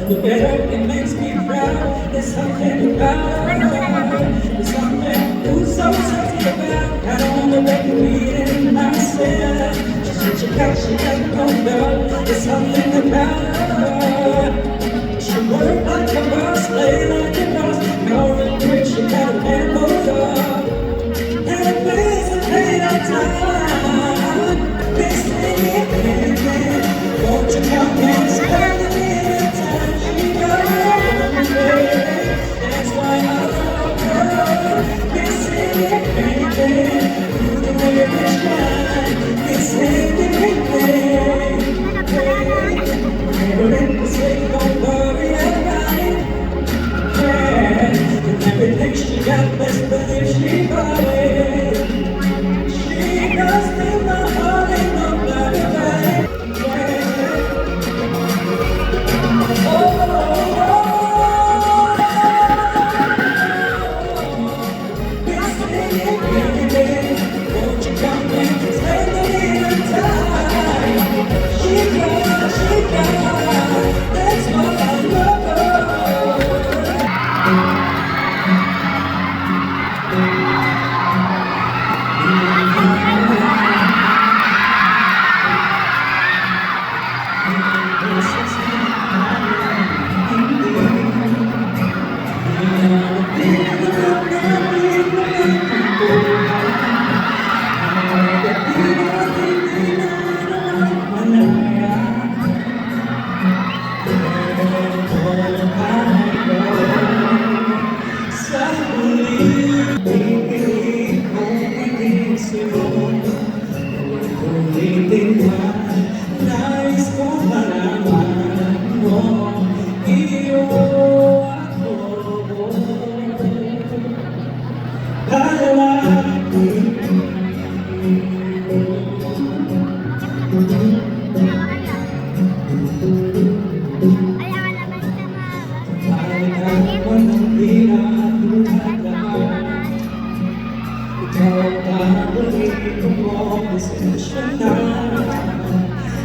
The better it makes me proud. There's something about it. There's something who's so sexy about. I don't wanna make me in myself. She got no doubt. There's something about it. She work like a boss, play like a boss. More than rich, she got a man hold up. And it pays and pay that time. This thing, won't you come and spend the time? That's why I love her. This ain't everything. Through the way we shine. This ain't everything. Never in the same, don't worry about it. Yeah, and everything she got, best believe she got it. She does feel my heart ain't nobody right.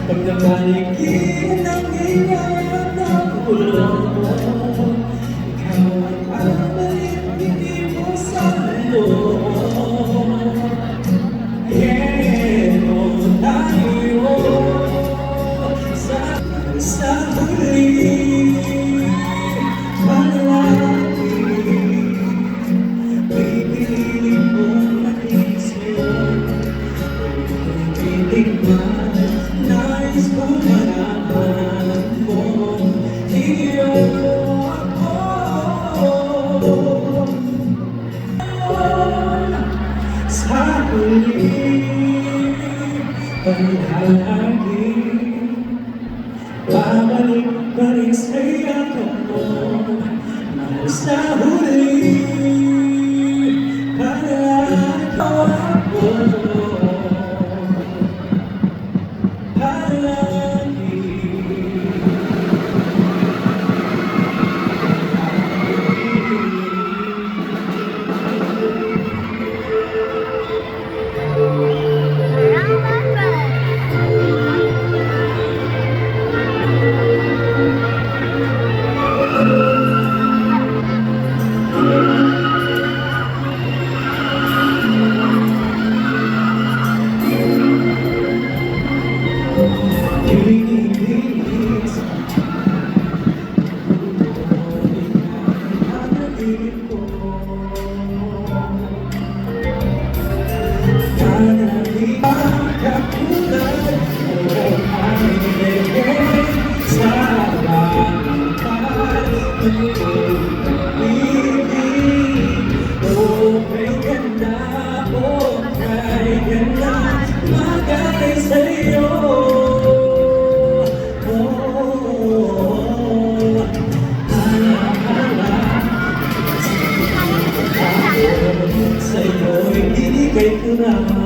Pag nabalikin ang hirap ng ulo, halagi Babalik-balik sa'yo ko Mahal sa huli Palagi ako Palagi Pinipilis Pag-ibig ko Panalig ang katulad O aming bebek Sa langkay Pag-ibig O kay ganda O kay ganda Magay sa'yo Sa'yo'y binigay ko na